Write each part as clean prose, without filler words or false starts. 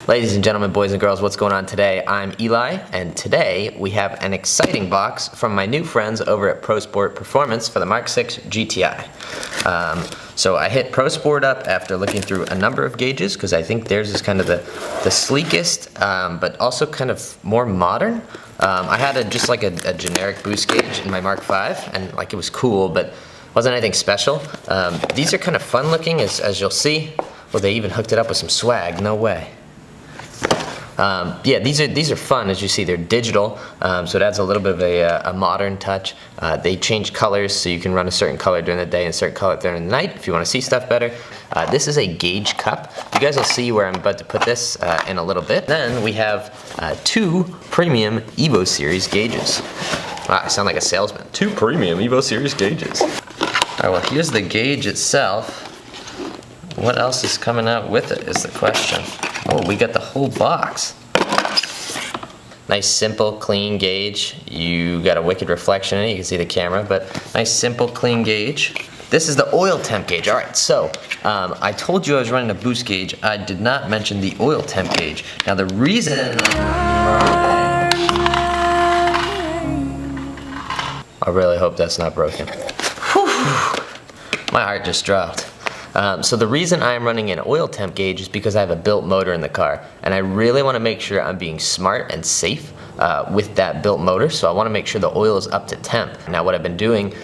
Ladies and gentlemen, boys and girls, what's going on today? I'm Eli, and today we have an exciting box from my new friends over at Prosport Performance for the Mk6 GTI. So I hit Prosport up after looking through a number of gauges because I think theirs is kind of the sleekest, but also kind of more modern. I had just like a generic boost gauge in my Mk5, and like it was cool, but wasn't anything special. These are kind of fun looking, as you'll see. Well, they even hooked it up with some swag. No way. Yeah, these are fun. As you see, they're digital, so it adds a little bit of a modern touch. They change colors, so you can run a certain color during the day and a certain color during the night if you want to see stuff better. This is a gauge cup. You guys will see where I'm about to put this in a little bit. Then we have two premium Evo Series gauges. Wow, I sound like a salesman. Two premium Evo Series gauges. All right, well, here's the gauge itself. What else is coming out with it is the question. Oh, we got the whole box. Nice, simple, clean gauge. You got a wicked reflection in it. You can see the camera, but nice, simple, clean gauge. This is the oil temp gauge. All right, so I told you I was running a boost gauge. I did not mention the oil temp gauge. Now the reason I really hope that's not broken. Whew. My heart just dropped. So the reason I'm running an oil temp gauge is because I have a built motor in the car, and I really want to make sure I'm being smart and safe with that built motor, so I want to make sure the oil is up to temp. Now what I've been doing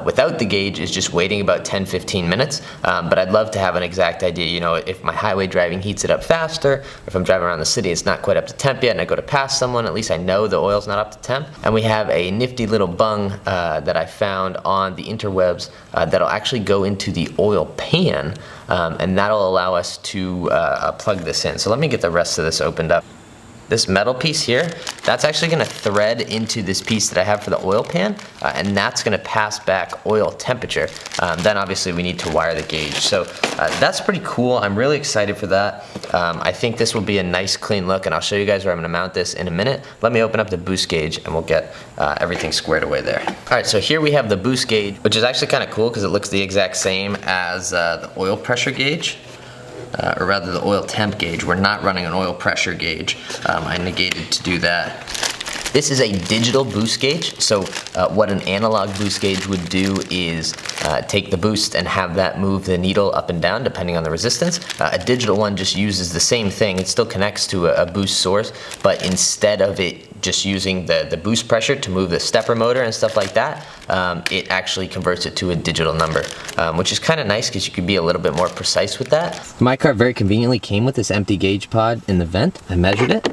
without the gauge is just waiting about 10-15 minutes, but I'd love to have an exact idea, you know, if my highway driving heats it up faster, or if I'm driving around the city it's not quite up to temp yet and I go to pass someone, at least I know the oil's not up to temp. And we have a nifty little bung that I found on the interwebs that'll actually go into the oil pan, and that'll allow us to plug this in. So let me get the rest of this opened up. This metal piece here, that's actually going to thread into this piece that I have for the oil pan, and that's going to pass back oil temperature. Then obviously we need to wire the gauge. So that's pretty cool. I'm really excited for that. I think this will be a nice clean look, and I'll show you guys where I'm going to mount this in a minute. Let me open up the boost gauge and we'll get everything squared away there. All right, so here we have the boost gauge, which is actually kind of cool because it looks the exact same as the oil pressure gauge. Or rather the oil temp gauge. We're not running an oil pressure gauge. I negated to do that. This is a digital boost gauge, so what an analog boost gauge would do is take the boost and have that move the needle up and down depending on the resistance. A digital one just uses the same thing. It still connects to a boost source, but instead of it just using the boost pressure to move the stepper motor and stuff like that, it actually converts it to a digital number, which is kind of nice because you can be a little bit more precise with that. My car very conveniently came with this empty gauge pod in the vent. I measured it,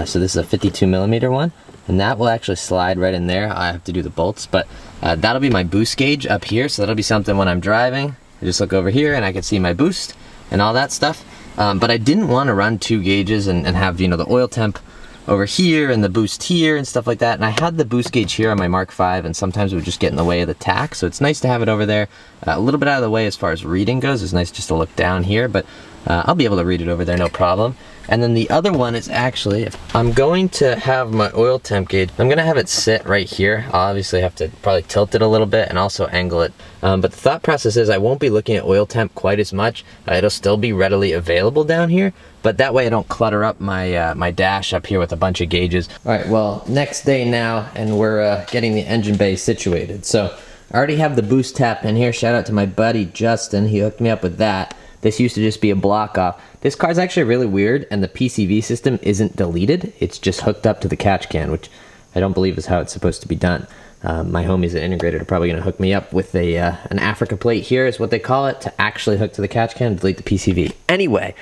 so this is a 52mm one. And that will actually slide right in there. I have to do the bolts, but that'll be my boost gauge up here, so that'll be something when I'm driving. I just look over here and I can see my boost and all that stuff. But I didn't want to run two gauges and have, you know, the oil temp over here and the boost here and stuff like that. And I had the boost gauge here on my Mk5, and sometimes it would just get in the way of the tach, so it's nice to have it over there. A little bit out of the way as far as reading goes. It's nice just to look down here, but I'll be able to read it over there, no problem. And then the other one is actually, I'm going to have my oil temp gauge, I'm going to have it sit right here. I'll obviously have to probably tilt it a little bit and also angle it. But the thought process is I won't be looking at oil temp quite as much. It'll still be readily available down here, but that way I don't clutter up my my dash up here with a bunch of gauges. All right, well, next day now, and we're getting the engine bay situated. So I already have the boost tap in here. Shout out to my buddy Justin, he hooked me up with that. This used to just be a block off. This car's actually really weird, and the PCV system isn't deleted. It's just hooked up to the catch can, which I don't believe is how it's supposed to be done. My homies at Integrated are probably gonna hook me up with an Africa plate here, is what they call it, to actually hook to the catch can and delete the PCV. Anyway,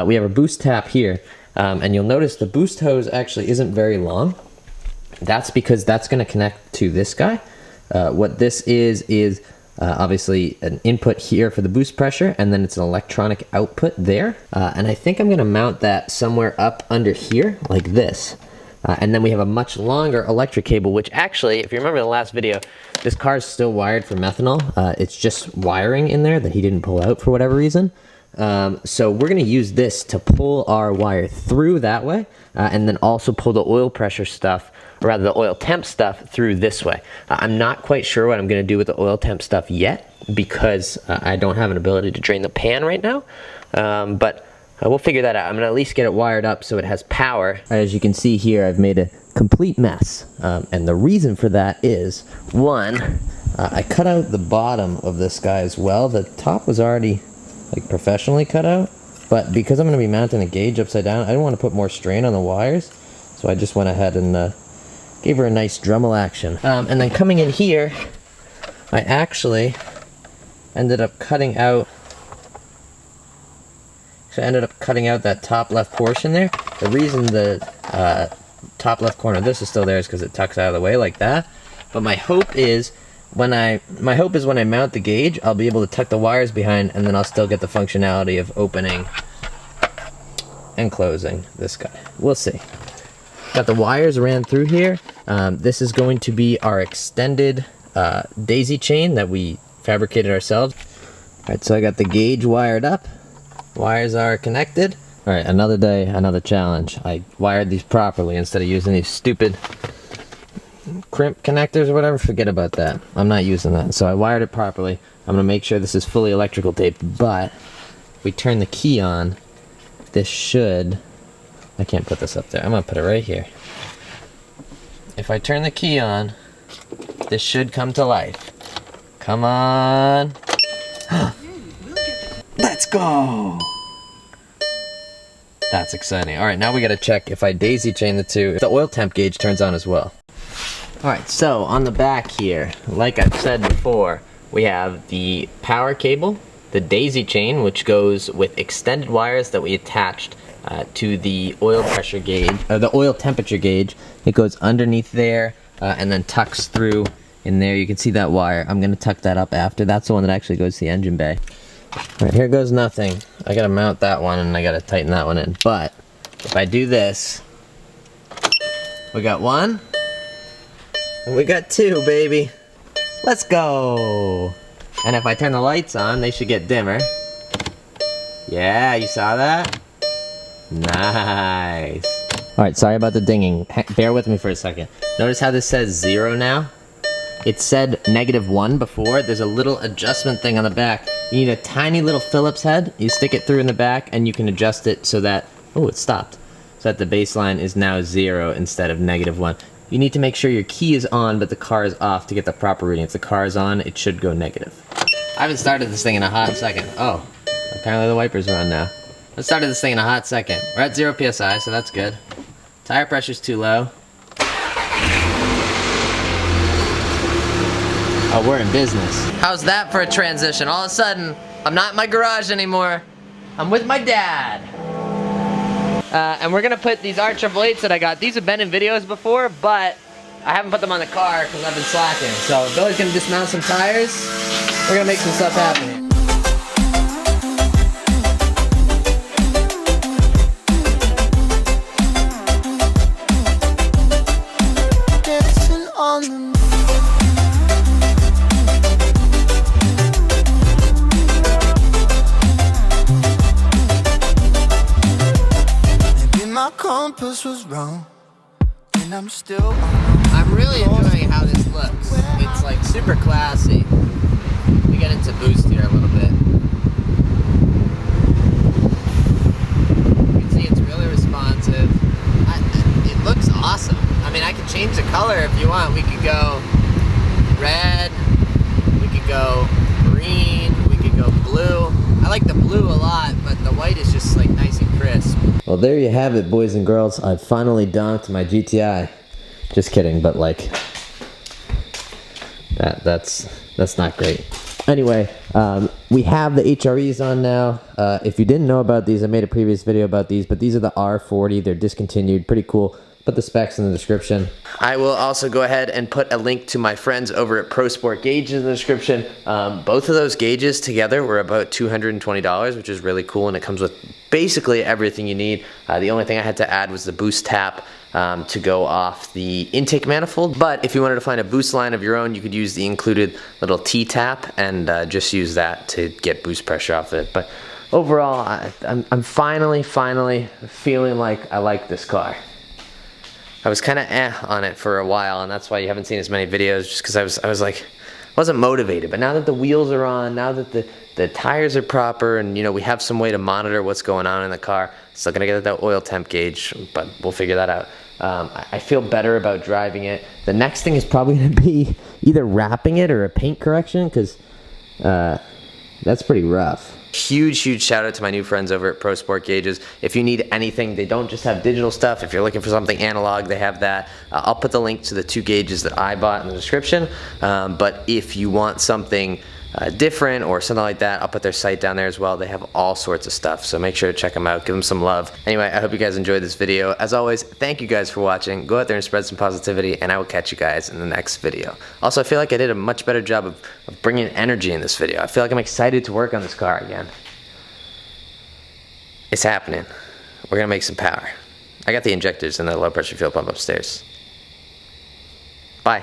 we have a boost tap here, and you'll notice the boost hose actually isn't very long. That's because that's gonna connect to this guy. What this is obviously an input here for the boost pressure, and then it's an electronic output there. And I think I'm gonna mount that somewhere up under here, like this. And then we have a much longer electric cable, which actually, if you remember the last video, this car is still wired for methanol. It's just wiring in there that he didn't pull out for whatever reason. So we're gonna use this to pull our wire through that way, and then also pull the oil pressure stuff, or rather the oil temp stuff, through this way. I'm not quite sure what I'm gonna do with the oil temp stuff yet, because I don't have an ability to drain the pan right now. But We'll figure that out. I'm gonna at least get it wired up so it has power. As you can see here, I've made a complete mess. And the reason for that is, one, I cut out the bottom of this guy as well. The top was already like professionally cut out, but because I'm gonna be mounting the gauge upside down, I didn't want to put more strain on the wires. So I just went ahead and gave her a nice Dremel action. And then coming in here, I actually ended up cutting out that top left portion there. The reason the top left corner of this is still there is because it tucks out of the way like that. But my hope is when I mount the gauge, I'll be able to tuck the wires behind, and then I'll still get the functionality of opening and closing this guy. We'll see. Got the wires ran through here. This is going to be our extended daisy chain that we fabricated ourselves. All right, so I got the gauge wired up. Wires are connected. All right, another day, another challenge. I wired these properly instead of using these stupid crimp connectors or whatever. Forget about that. I'm not using that. So I wired it properly. I'm gonna make sure this is fully electrical taped, but if we turn the key on, this should, I can't put this up there. I'm gonna put it right here. If I turn the key on, this should come to life. Come on. Let's go! That's exciting. Alright, now we gotta check if I daisy chain the two, if the oil temp gauge turns on as well. Alright, so on the back here, like I've said before, we have the power cable, the daisy chain, which goes with extended wires that we attached to the oil pressure gauge, or the oil temperature gauge. It goes underneath there and then tucks through in there. You can see that wire. I'm gonna tuck that up after. That's the one that actually goes to the engine bay. Alright, here goes nothing. I gotta mount that one and I gotta tighten that one in. But if I do this, we got one, and we got two, baby. Let's go! And if I turn the lights on, they should get dimmer. Yeah, you saw that? Nice. Alright, sorry about the dinging. Bear with me for a second. Notice how this says 0 now? It said -1 before. There's a little adjustment thing on the back. You need a tiny little Phillips head. You stick it through in the back and you can adjust it so that, oh, it stopped. So that the baseline is now 0 instead of -1. You need to make sure your key is on but the car is off to get the proper reading. If the car is on, it should go negative. I haven't started this thing in a hot second. Oh, apparently the wipers are on now. I started this thing in a hot second. We're at 0 PSI, so that's good. Tire pressure's too low. Oh, we're in business. How's that for a transition? All of a sudden, I'm not in my garage anymore. I'm with my dad. And we're gonna put these R888s that I got. These have been in videos before, but I haven't put them on the car because I've been slacking. So Billy's gonna dismount some tires. We're gonna make some stuff happen. Compass was wrong, and I'm really enjoying how this looks. It's like super classy. We get into boost here a little bit. You can see it's really responsive. It looks awesome. I mean, I can change the color if you want. We could go red, we could go green, we could go blue. I like the blue a lot, but the white is just like nice and crisp. Well, there you have it, boys and girls. I've finally donked my GTI. Just kidding, but like, that's not great. Anyway, we have the HREs on now. If you didn't know about these, I made a previous video about these, but these are the R40. They're discontinued, pretty cool. Put the specs in the description. I will also go ahead and put a link to my friends over at Prosport gauges in the description. Both of those gauges together were about $220, which is really cool, and it comes with basically everything you need. The only thing I had to add was the boost tap to go off the intake manifold. But if you wanted to find a boost line of your own, you could use the included little T-tap and just use that to get boost pressure off it. But overall, I'm finally feeling like I like this car. I was kind of on it for a while, and that's why you haven't seen as many videos, just because I was like, wasn't motivated. But now that the wheels are on, now that the the tires are proper, and you know, we have some way to monitor what's going on in the car. Still gonna get that oil temp gauge, but we'll figure that out. I feel better about driving it. The next thing is probably gonna be either wrapping it or a paint correction, because that's pretty rough. Huge shout out to my new friends over at Prosport Gauges. If you need anything, they don't just have digital stuff. If you're looking for something analog, they have that. I'll put the link to the 2 gauges that I bought in the description. But if you want something different or something like that, I'll put their site down there as well. They have all sorts of stuff, so make sure to check them out, give them some love. Anyway, I hope you guys enjoyed this video. As always, thank you guys for watching. Go out there and spread some positivity, and I will catch you guys in the next video. Also, I feel like I did a much better job of bringing energy in this video. I feel like I'm excited to work on this car again. It's happening. We're gonna make some power. I got the injectors and the low pressure fuel pump upstairs. Bye.